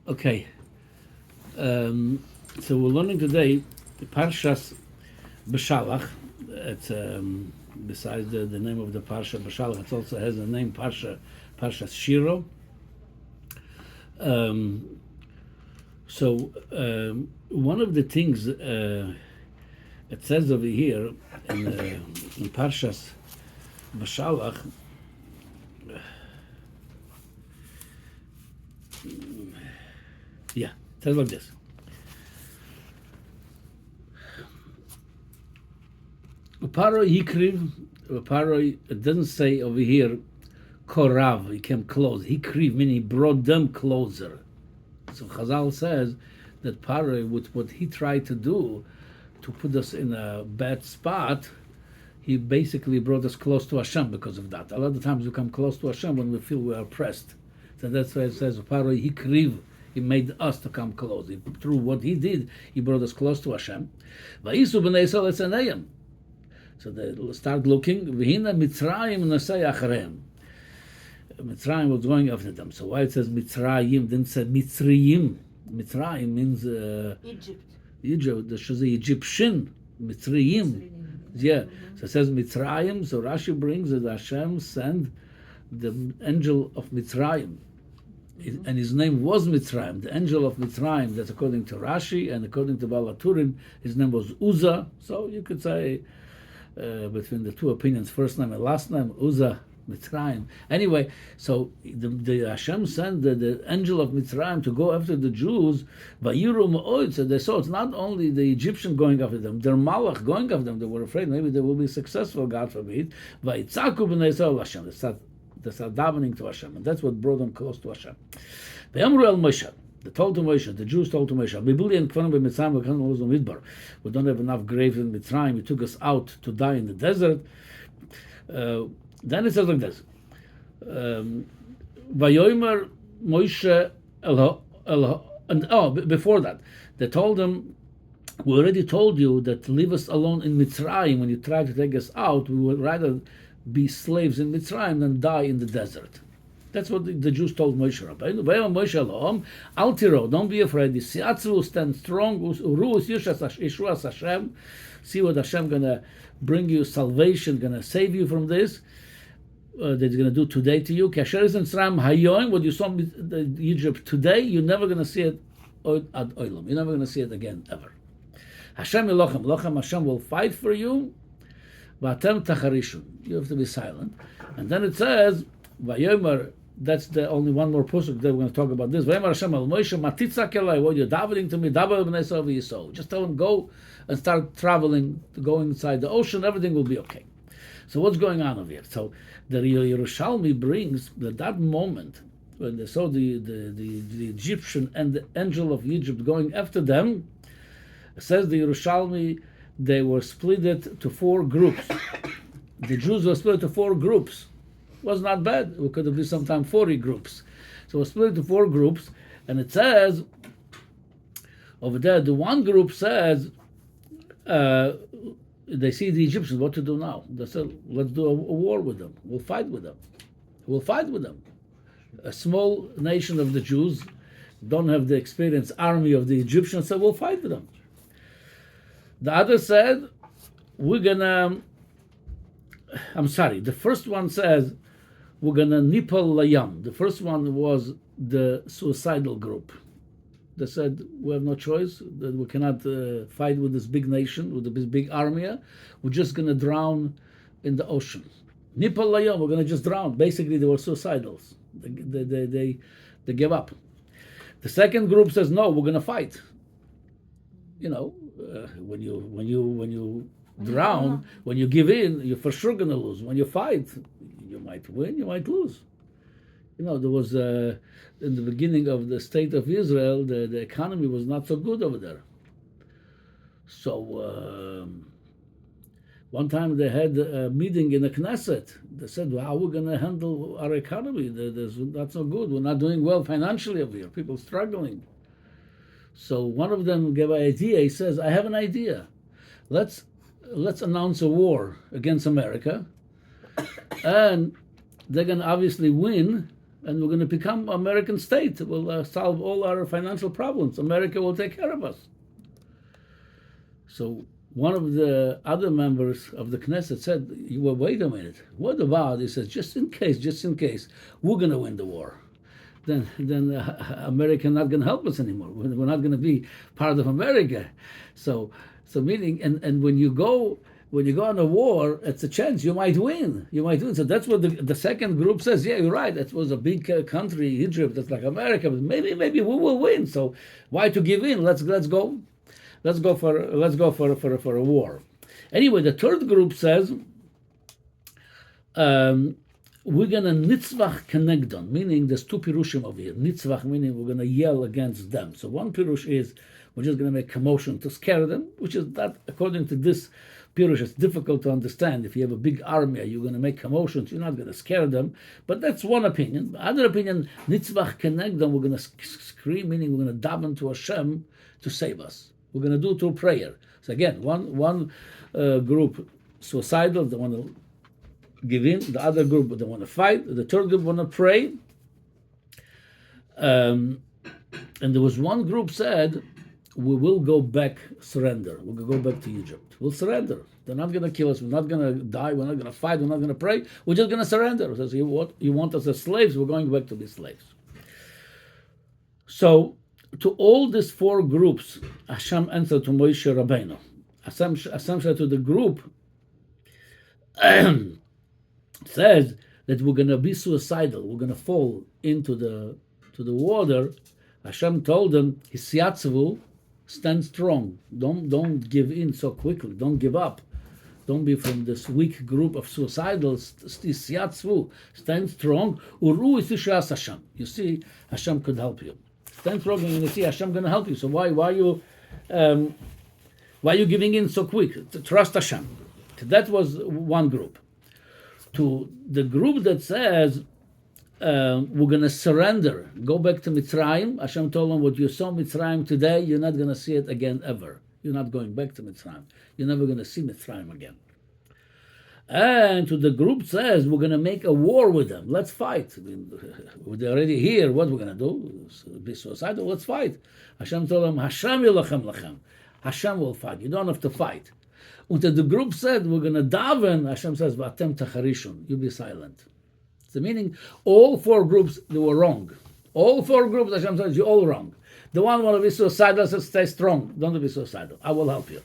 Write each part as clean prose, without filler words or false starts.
Okay, so we're learning today the Parshas Beshalach. It's besides the name of the Parsha Beshalach, it also has a name Parshas Shiur. One of the things it says over here in Parshas Beshalach. Yeah, it says like this. Paro Yikriv, Paro, it doesn't say over here, Korav, he came close. Hikriv, meaning he brought them closer. So Chazal says that Paro, with what he tried to do, to put us in a bad spot, he basically brought us close to Hashem because of that. A lot of times we come close to Hashem when we feel we are oppressed. So that's why it says, Paro Hikriv, he made us to come close. Through what he did, he brought us close to Hashem. Vayisu b'nei Yisrael etzaneim. So they start looking. V'hina Mitzrayim nasei acharem. Mitzrayim was going after them. So why it says Mitzrayim, didn't say Mitzrayim. Mitzrayim means Egypt. Egypt. This is the Egyptian. Mitzrayim. Yeah. So it says Mitzrayim. So Rashi brings that Hashem sent the angel of Mitzrayim. And his name was Mitzrayim, the angel of Mitzrayim. That's according to Rashi, and according to Balaturim, his name was Uzzah. So you could say between the two opinions, first name and last name, Uzzah, Mitzrayim. Anyway, so the Hashem sent the angel of Mitzrayim to go after the Jews. Vayiru ma'od, so they saw it's not only the Egyptian going after them, their Malach going after them. They were afraid maybe they will be successful, God forbid. Vayitzaku b'nei Yisrael Hashem. They start davening to Hashem, and that's what brought them close to Hashem. Ve'amru el Moshe. They told to Moshe, the Jews told to Moshe, we don't have enough graves in Mitzrayim. You took us out to die in the desert. Then it says like this. Vayomer Moshe and before that, they told him, we already told you that leave us alone in Mitzrayim. When you try to take us out, we would rather be slaves in Mitzrayim than die in the desert. That's what the Jews told Moshe Rabbeinu. Moshe Elohim, Al tiro, don't be afraid. Siatzu, stand strong. Urus Yeshuas Hashem. See what Hashem gonna bring you salvation, gonna save you from this. That He's gonna do today to you. Kasher is in Mitzrayim hayoim. What you saw in Egypt today, you're never gonna see it ad olam. You're never gonna see it again ever. Hashem Elochem, Elochem Hashem will fight for you. V'atem tacharishun. You have to be silent. And then it says, Vayomer. That's the only one more pasuk that we're going to talk about this. Vayomer Hashem al Moshe matitzak elai. What you're davening to me, davar b'nei Yisrael v'yisou. Just tell him go and start traveling, going inside the ocean. Everything will be okay. So what's going on over here? So the Yerushalmi brings that moment when they saw the Egyptian and the angel of Egypt going after them. It says the Yerushalmi, they were split to 4 groups. The Jews were split to 4 groups. It was not bad. It could have been sometimes 40 groups. So we're split to 4 groups, and it says over there, the one group says they see the Egyptians, what to do now? They said, let's do a war with them. We'll fight with them. We'll fight with them. A small nation of the Jews don't have the experienced army of the Egyptians, so we'll fight with them. The other said, the first one says, we're gonna nipal layam. The first one was the suicidal group. They said, we have no choice, that we cannot fight with this big nation, with this big army. We're just gonna drown in the ocean. Nipal layam, we're gonna just drown. Basically, they were suicidals. They gave up. The second group says, no, we're gonna fight. You know, when you drown, when you give in, you're for sure gonna lose. When you fight, you might win, you might lose. You know, there was in the beginning of the state of Israel, the economy was not so good over there. So one time they had a meeting in the Knesset. They said, well, how are we going to handle our economy? That's not so good. We're not doing well financially over here. People struggling. So one of them gave an idea. He says, I have an idea. Let's announce a war against America, and they're going to obviously win, and we're going to become American state. We'll solve all our financial problems. America will take care of us. So one of the other members of the Knesset said, well, wait a minute. What about? He says, just in case, we're going to win the war. Then America not going to help us anymore. We're not going to be part of America. So meaning, and when you go on a war, it's a chance you might win. So that's what the second group says. Yeah, you're right. That was a big country, Egypt. That's like America, but maybe we will win. So why to give in? Let's go for a war. Anyway, the third group says we're gonna nitzvach kenegdon, meaning there's two pirushim over here. Nitzvach meaning we're gonna yell against them. So one pirush is we're just gonna make commotion to scare them, which is that according to this pirush, it's difficult to understand. If you have a big army, you're gonna make commotions. You're not gonna scare them. But that's one opinion. Other opinion, nitzvach kenegdon, we're gonna scream, meaning we're gonna daven to Hashem to save us. We're going to do it through prayer. So again, one group suicidal, they want to give in. The other group, they want to fight. The third group want to pray. And there was one group said, we will go back, surrender. We'll go back to Egypt. We'll surrender. They're not going to kill us. We're not going to die. We're not going to fight. We're not going to pray. We're just going to surrender. So you want us as slaves? We're going back to be slaves. So to all these four groups, Hashem answered to Moshe Rabbeinu. Hashem said to the group, says that we're going to be suicidal. We're going to fall into the water. Hashem told them, Hisyatzavu, stand strong. Don't give in so quickly. Don't give up. Don't be from this weak group of suicidals. Hisyatzavu, stand strong. Uru isishas Hashem. You see, Hashem could help you. Stand strong and you see Hashem going to help you. So why you giving in so quick? To trust Hashem. That was one group. To the group that says we're going to surrender, go back to Mitzrayim. Hashem told them, what you saw Mitzrayim today, you're not going to see it again ever. You're not going back to Mitzrayim. You're never going to see Mitzrayim again. And to the group says, we're going to make a war with them. Let's fight. They're already here. What we're going to do? Be suicidal? Let's fight. Hashem told them, Hashem yilachem lachem. Hashem will fight. You don't have to fight. And the group said, we're going to daven. Hashem says, V'atem tacharishon. You be silent. The meaning, all four groups, they were wrong. All four groups, Hashem says, you're all wrong. The one want to be suicidal says, stay strong. Don't be suicidal. I will help you.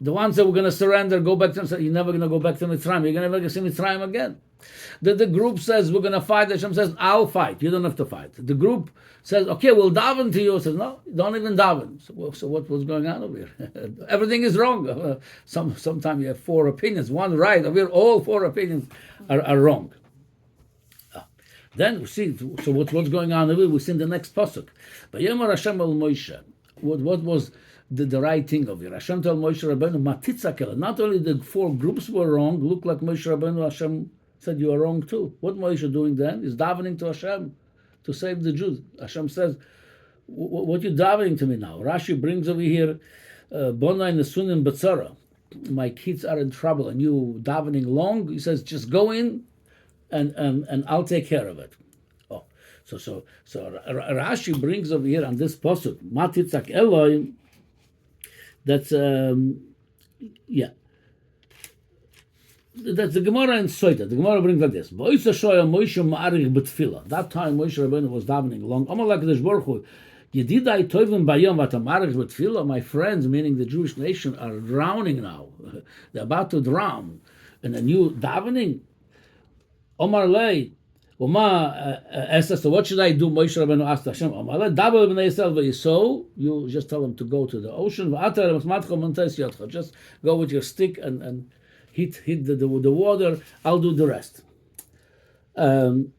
The ones that we're going to surrender, go back to them, say, you're never going to go back to Mitzrayim. You're never going to see Mitzrayim again. The group says, we're going to fight. Hashem says, I'll fight. You don't have to fight. The group says, okay, we'll daven to you. Says, no, don't even daven. So what was going on over here? Everything is wrong. Sometimes you have four opinions. One right. Over here, all four opinions are wrong. Then we see, so what's going on over here? We see in the next pasuk. Vayomar Hashem el Moshe. What was the right thing of it? Hashem told Moshe Rabbeinu, Matitzakel. Not only the four groups were wrong, look like Moshe Rabbeinu, Hashem said you are wrong too. What Moshe doing then? Is davening to Hashem to save the Jews. Hashem says, what you davening to me now? Rashi brings over here, Bonai Nesunim Betzara. My kids are in trouble and you davening long. He says, just go in and I'll take care of it. Oh, so Rashi brings over here on this pasuk, Matitzak Eloi. That's That's the Gemara in Soita. The Gemara brings like this. That time Moshe Rabbeinu was davening long. My friends, meaning the Jewish nation, are drowning now. They're about to drown. And a new davening. Omar lei. So what should I do? Moshe Rabbeinu asked Hashem, you just tell them to go to the ocean. Just go with your stick and hit the water. I'll do the rest. So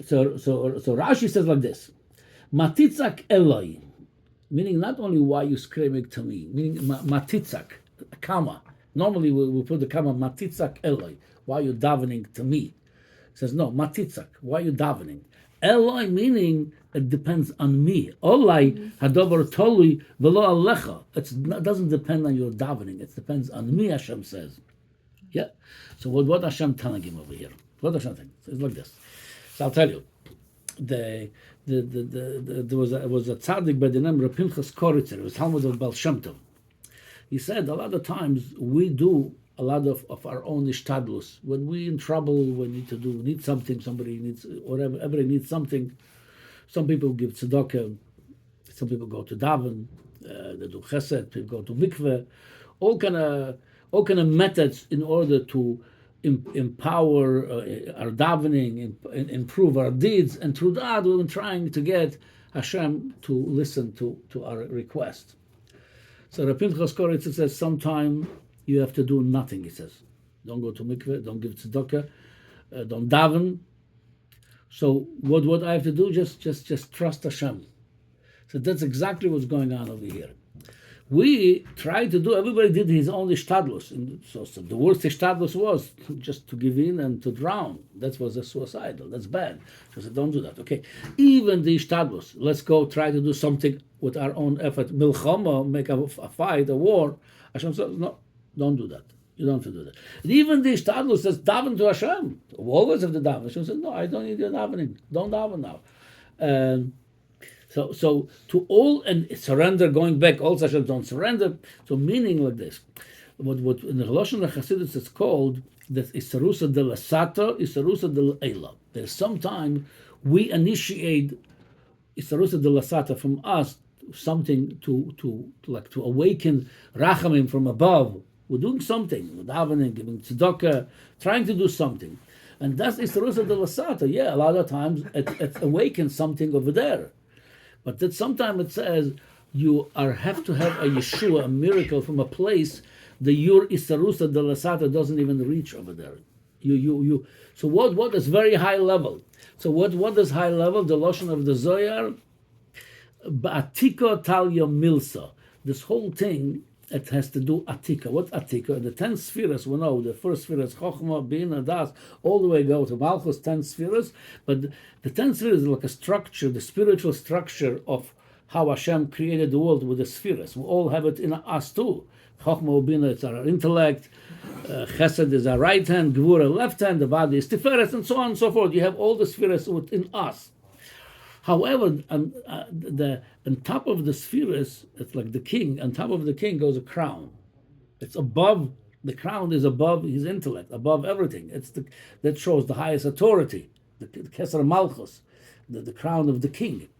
Rashi says like this: Matitzak Eloi, meaning not only why you screaming to me, meaning matitzak, a comma. Normally we put the comma matitzak Eloi. Why are you davening to me? Says no, matitzak. Why are you davening? Eloi meaning it depends on me. Olai hadover tolui velo alecha. It doesn't depend on your davening. It depends on me. Hashem says. Yeah. So what Hashem telling him over here? What Hashem saying? It's like this. So I'll tell you. the there was a tzaddik by the name of Pinchas Koritzer. It was Talmud of Baal Shem Tov. He said a lot of times we do a lot of our own ishtadlus. When we're in trouble, we need something, somebody needs, whatever, everybody needs something. Some people give tzedakah, some people go to daven, they do chesed, people go to mikveh, all kind of methods in order to empower our davening, improve our deeds, and through that we've been trying to get Hashem to listen to our request. So Rabbi Pinchas Koritzer says, sometime you have to do nothing, he says. Don't go to mikveh, don't give tzedakah, don't daven. So what I have to do, just trust Hashem. So that's exactly what's going on over here. We tried to do, everybody did his own ishtadlus. So the worst ishtadlus was just to give in and to drown. That was a suicidal, that's bad. So I said, don't do that, okay. Even the ishtadlus, let's go try to do something with our own effort. Milchama, make a fight, a war. Hashem says, no, don't do that. You don't have to do that. And even the ishtadlus says, daven to Hashem. We always have to daven. Hashem says, no, I don't need your davening. Don't daven now. So to all and surrender, going back, also Hashem don't surrender. So meaning like this, what in the Lashon HaChasidus is called that Isarusa de la Sata, Isarusa de la Eila. There's sometime we initiate Isarusa de la Sata from us, something to awaken Rachamim from above. We're doing something, we're davening, giving tzedakah, trying to do something. And that's Isarusa de la Sata. Yeah, a lot of times it awakens something over there. But that sometimes it says you have to have a Yeshua, a miracle from a place that your Isarusa de la Sata doesn't even reach over there. So what is very high level? So what is high level? The Lashon of the Zohar, Ba'atika Talya Milsa. This whole thing, it has to do Atika. What Atika? The 10 spheres, we know, the first sphere is Chochmah, Bina, Das, all the way go to Malchus, 10 spheres. But the 10 spheres is like a structure, the spiritual structure of how Hashem created the world with the spheres. We all have it in us too. Chochmah, Bina, it's our intellect. Chesed is our right hand, Gvura, left hand, the body is Tiferet, and so on and so forth. You have all the spheres within us. However, on top of the spheres, it's like the king. On top of the king goes a crown. It's above, the crown is above his intellect, above everything. That shows the highest authority, the Keser Malchus, the crown of the king.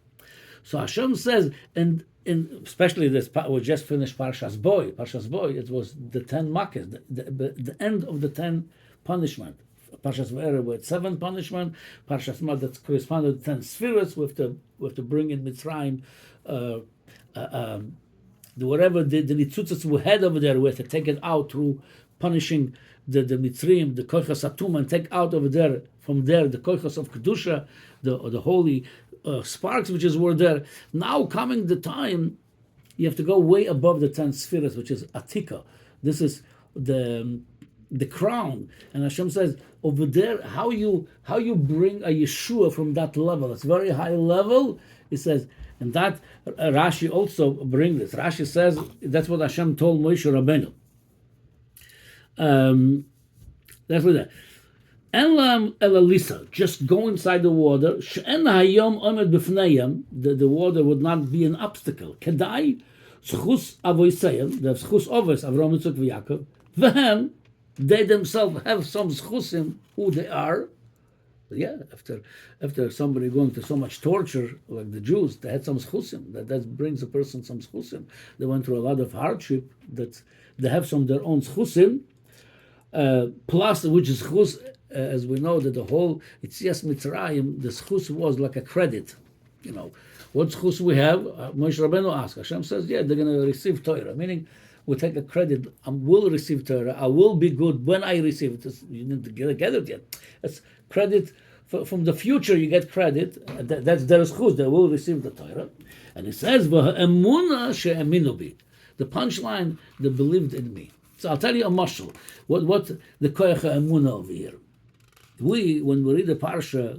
So Hashem says, and especially this, we just finished Parshas Boy, it was the 10 makkahs, the end of the 10 punishment. Parshas V'era with 7 punishment. Parshas Ma that corresponded to 10 spheres. We have to bring in Mitzrayim. Whatever the nitzutzas we had over there, we have to take it out through punishing the Mitzrayim, the koichas atum, and take out over there from there the koichas of kedusha, the holy sparks which were there. Now coming the time, you have to go way above the 10 spheres, which is Atika. This is the crown, and Hashem says over there, how you bring a Yeshua from that level. It's very high level. He says, and that Rashi also bring this. Rashi says that's what Hashem told Moshe Rabbeinu. That's what that. Elam elalisa, just go inside the water. She'en hayom omed b'fneihem, the water would not be an obstacle. Kedai zchus avoiseyim, the zchus ovos Avraham, Yitzchak, v'Yaakov, v'hem. They themselves have some schusim who they are. Yeah, after somebody going through so much torture, like the Jews, they had some schusim. That brings a person some schusim. They went through a lot of hardship. That they have some their own schusim. Plus, which is schus, as we know, that the whole Yetzias Mitzrayim, the schus was like a credit. You know, what schus we have? Moshe Rabbeinu asked. Hashem says, yeah, they're going to receive Torah, meaning we take a credit. I will receive Torah. I will be good when I receive it. You need to get it yet. It's credit from the future. You get credit. That's their schus. They will receive the Torah. And it says, "V'ha'emuna she'eminu bi." The punchline, they believed in me. So I'll tell you a mashal. What the koyach ha'emuna over here. When we read the parsha,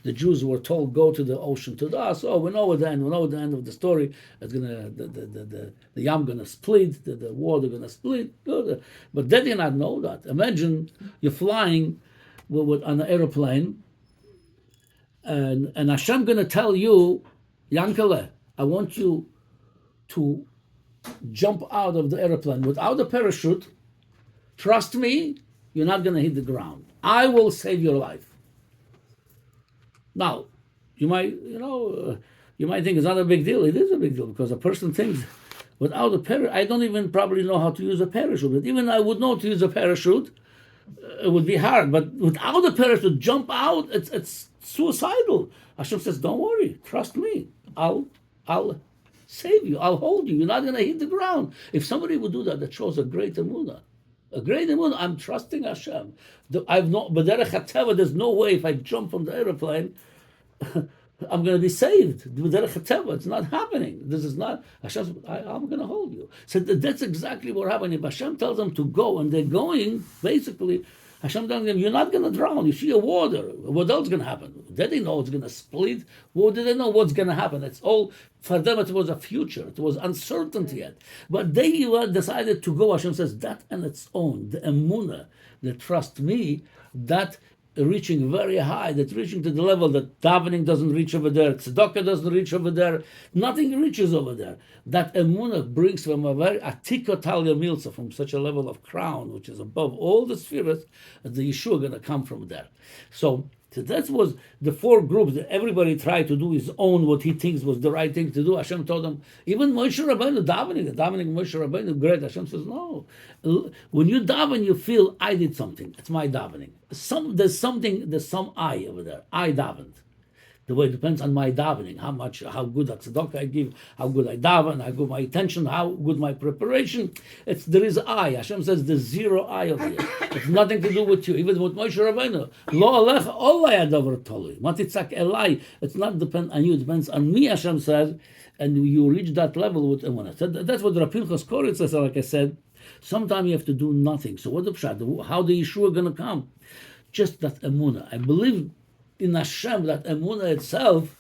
the Jews were told go to the ocean to us. Oh, we know the end. We know the end of the story. It's gonna the yam gonna split, the water gonna split. But they did not know that. Imagine you're flying on an airplane, and Hashem going to tell you, Yankele, I want you to jump out of the airplane without a parachute. Trust me, you're not going to hit the ground. I will save your life. Now, you might, you might think it's not a big deal. It is a big deal because a person thinks without a parachute, I don't even probably know how to use a parachute. But even I would know to use a parachute, it would be hard. But without a parachute, jump out, it's suicidal. Hashem says, don't worry, trust me. I'll save you. I'll hold you. You're not going to hit the ground. If somebody would do that, that shows a great emunah. A great emunah. I'm trusting Hashem. There's no way if I jump from the airplane, I'm going to be saved. It's not happening. This is not Hashem. I'm going to hold you. So that's exactly what happened. If Hashem tells them to go and they're going, basically, Hashem tells them, you're not going to drown. You see a water. What else is going to happen? They didn't know it's going to split. Well, did they know what's going to happen? It's all, for them, it was a future. It was uncertainty yet. But they decided to go. Hashem says, that on its own, the emunah, the trust me, that reaching very high, that reaching to the level that davening doesn't reach over there, tzedakah doesn't reach over there, nothing reaches over there. That emunah brings from a very atika talia milsa, from such a level of crown, which is above all the spheres, and the Yeshua going to come from there. So that was the four groups that everybody tried to do his own, what he thinks was the right thing to do. Hashem told them, even Moshe Rabbeinu davening, the davening Moshe Rabbeinu, great. Hashem says, no. When you daven, you feel, I did something. It's my davening. There's some I over there. I davened. The way it depends on my davening, how good a tzedakah I give, how good I daven, how good my attention, how good my preparation. There is I. Hashem says there's zero I over here. It's nothing to do with you. Even with Moshe Rabbeinu, lo alecha olay adavar tolui. Matitzak elai. It's not depend on you. It depends on me. Hashem says, and you reach that level with emunah. That's what Rav Pinchas Koritz says. Like I said, sometimes you have to do nothing. So what the pshat? How the Yeshua going to come? Just that emunah. I believe in Hashem, that emunah itself,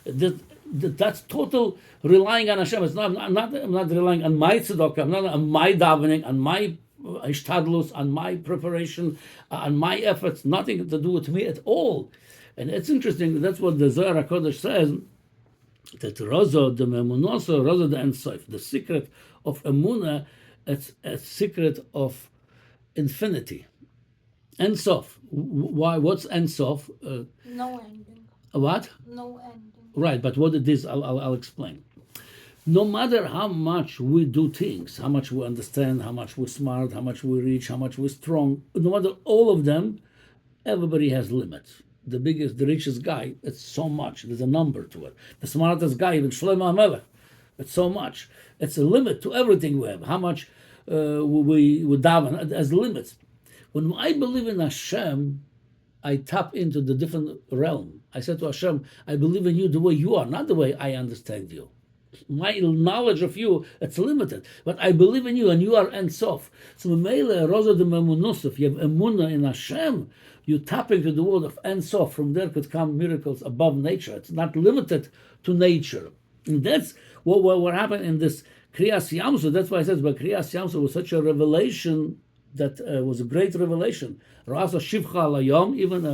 that's total relying on Hashem. It's not, I'm not relying on my tzedakah, I'm not on my davening, on my ishtadlus, on my preparation, on my efforts, nothing to do with me at all. And it's interesting, that's what the Zohar HaKodesh says, that Rozo, the Memunoso, Rozo, the Ensof, the secret of emunah, it's a secret of infinity. Ensof. Why? What's Ensof? No ending. What? No ending. Right, but what it is, I'll explain. No matter how much we do things, how much we understand, how much we're smart, how much we reach, how much we're strong, no matter all of them, everybody has limits. The biggest, the richest guy, it's so much. There's a number to it. The smartest guy, even Shlomo HaMelech, it's so much. It's a limit to everything we have. How much we daven, there's limits. When I believe in Hashem, I tap into the different realm. I said to Hashem, I believe in you the way you are, not the way I understand you. My knowledge of you, it's limited. But I believe in you, and you are Ein Sof. So, Meile, Rosa de Memunus, if you have emunah in Hashem, you tap into the world of Ein Sof. From there could come miracles above nature. It's not limited to nature. And that's what happened in this Kriyas Yamsuf. That's why it says, but Kriyas Yamsuf was such a revelation that was a great revelation. Rasa Shivcha Layom, even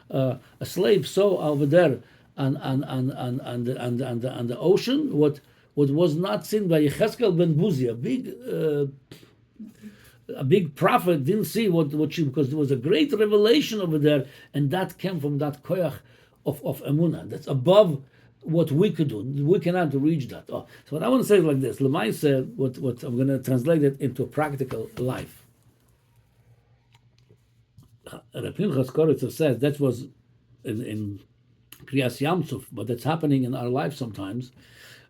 a slave saw over there on the ocean what was not seen by Yechezkel ben Buzi, a big prophet didn't see what she, because there was a great revelation over there, and that came from that koyach of emunah. That's above what we could do. We cannot reach that. So what I want to say is like this. Lemay said, what I'm going to translate it into a practical life. Rav Pinchas Koritz says that was in Kriyas Yamsuf, but that's happening in our life sometimes.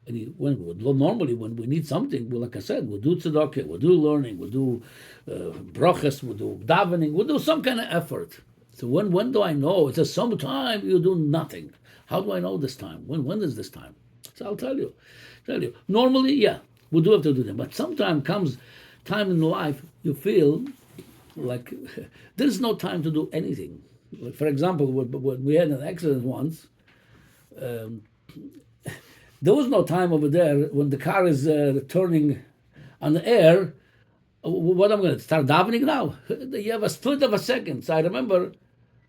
And normally when we need something, well, like I said, we'll do tzedakah, we'll do learning, we'll do brachas, we'll do davening, we'll do some kind of effort. So when do I know? It says sometime you do nothing. How do I know this time? When is this time? So I'll tell you. Normally, yeah, we do have to do them. But sometimes comes time in life you feel like there's no time to do anything. Like, for example, when we had an accident once, there was no time over there when the car is turning on the air. What I'm going to start davening now? You have a split of a second. So I remember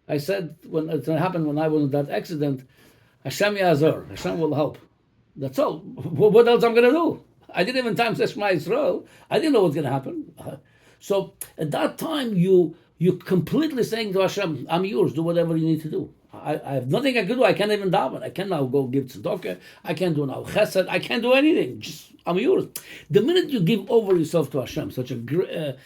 I said when it happened when I was in that accident, Hashem Yazor, Hashem will help. That's all. What else I'm going to do? I didn't even time say Shema Yisrael. I didn't know what's going to happen. So at that time, you completely saying to Hashem, I'm yours. Do whatever you need to do. I have nothing I can do. I can't even daven. I can't now go give tzedakah. I can't do now chesed. I can't do anything. Just I'm yours. The minute you give over yourself to Hashem, such a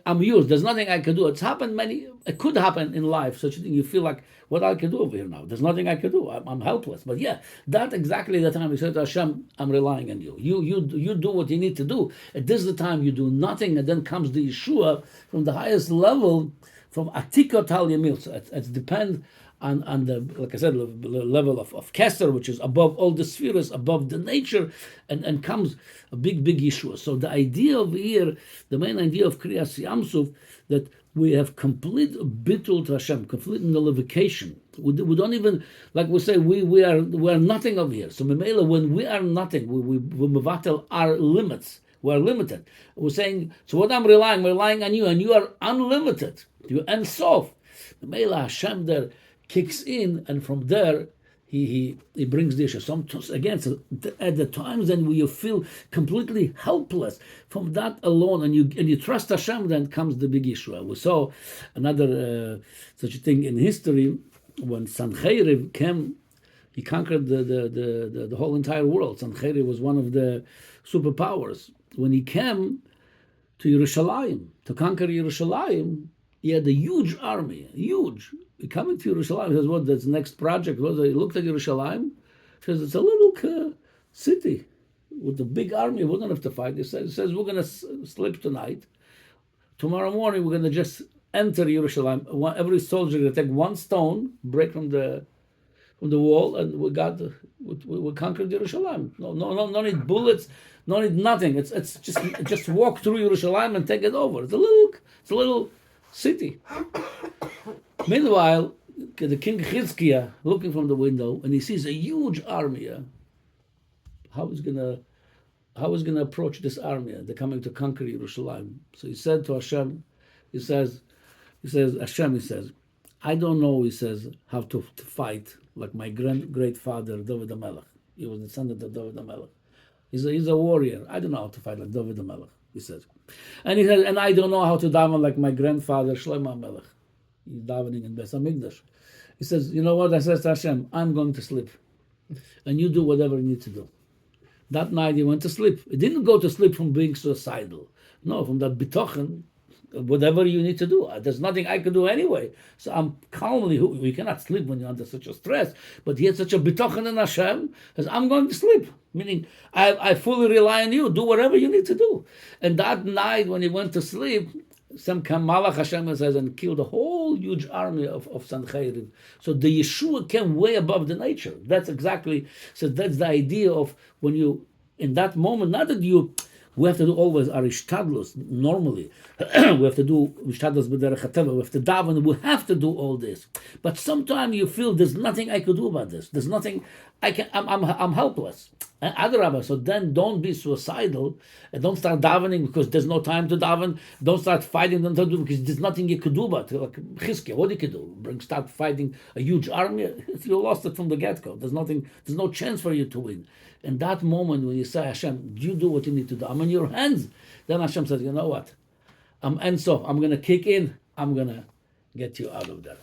I'm yours. There's nothing I can do. It's happened many. It could happen in life. Such a thing. You feel like what I can do over here now. There's nothing I can do. I'm helpless. But yeah, that exactly the time you said to Hashem, I'm relying on you. You do what you need to do. And this is the time you do nothing, and then comes the Yeshua from the highest level, from Atikot Al Yamil. So it depends on the, like I said, level of Keser, which is above all the spheres, above the nature, and comes a big Yeshua. So the idea of here, the main idea of Kriyas Yamsuf, that we have complete bittul to Hashem, complete nullification. We don't even, like we say, we are nothing over here. So Memela, when we are nothing, we mevatel our limits. We are limited. We're saying, so what I'm relying on you, and you are unlimited. You end soft. Memela Hashem there kicks in, and from there he brings the issue. Sometimes again, so at the times then where you feel completely helpless from that alone, and you trust Hashem, then comes the big issue. We saw another such a thing in history when Sancheriv came. He conquered the whole entire world. Sancheriv was one of the superpowers. When he came to Yerushalayim to conquer Yerushalayim, he had a huge army, huge. He coming to Yerushalayim. He says, "What? That's the next project." He looked at Yerushalayim. He says, "It's a little city with a big army. We're going to have to fight." He says, "We're going to sleep tonight. Tomorrow morning, we're going to just enter Yerushalayim. Every soldier going to take one stone, break from the wall, and we conquered Yerushalayim. No need bullets, no need nothing. It's just walk through Yerushalayim and take it over. It's a little city." Meanwhile, the king Chizkiah looking from the window, and he sees a huge army. How is gonna approach this army? They're coming to conquer Yerushalayim. So he said to Hashem, he says, Hashem, he says, I don't know, he says, how to fight like my great father David HaMelech. He was the son of David HaMelech. He's a warrior. I don't know how to fight like David HaMelech, he says. And he says, and I don't know how to daven like my grandfather Shlomo HaMelech. He's davening in Beis Hamikdash. He says, you know what? I says to Hashem, I'm going to sleep. And you do whatever you need to do. That night he went to sleep. He didn't go to sleep from being suicidal. No, from that bitochen, whatever you need to do. There's nothing I can do anyway. So I'm calmly, you cannot sleep when you're under such a stress, but he had such a bitochen in Hashem, as I'm going to sleep. Meaning, I fully rely on you. Do whatever you need to do. And that night when he went to sleep, some Malach Hashem says, and killed a whole huge army of Sancheriv. So the Yeshua came way above the nature. That's exactly, so that's the idea of when you, in that moment, not that we have to do always our ishtadlus, normally. We have to do ishtadlus b'derech hateva, we have to daven, we have to do all this. But sometimes you feel there's nothing I could do about this. There's nothing, I'm helpless. And Adarabah, so then don't be suicidal, and don't start davening because there's no time to daven. Don't start fighting, because there's nothing you could do about it. Like Chizkiah, what you could do? Start fighting a huge army? You lost it from the get-go. There's no chance for you to win. In that moment when you say, Hashem, you do what you need to do. I'm in your hands. Then Hashem says, you know what? I'm going to kick in. I'm going to get you out of there.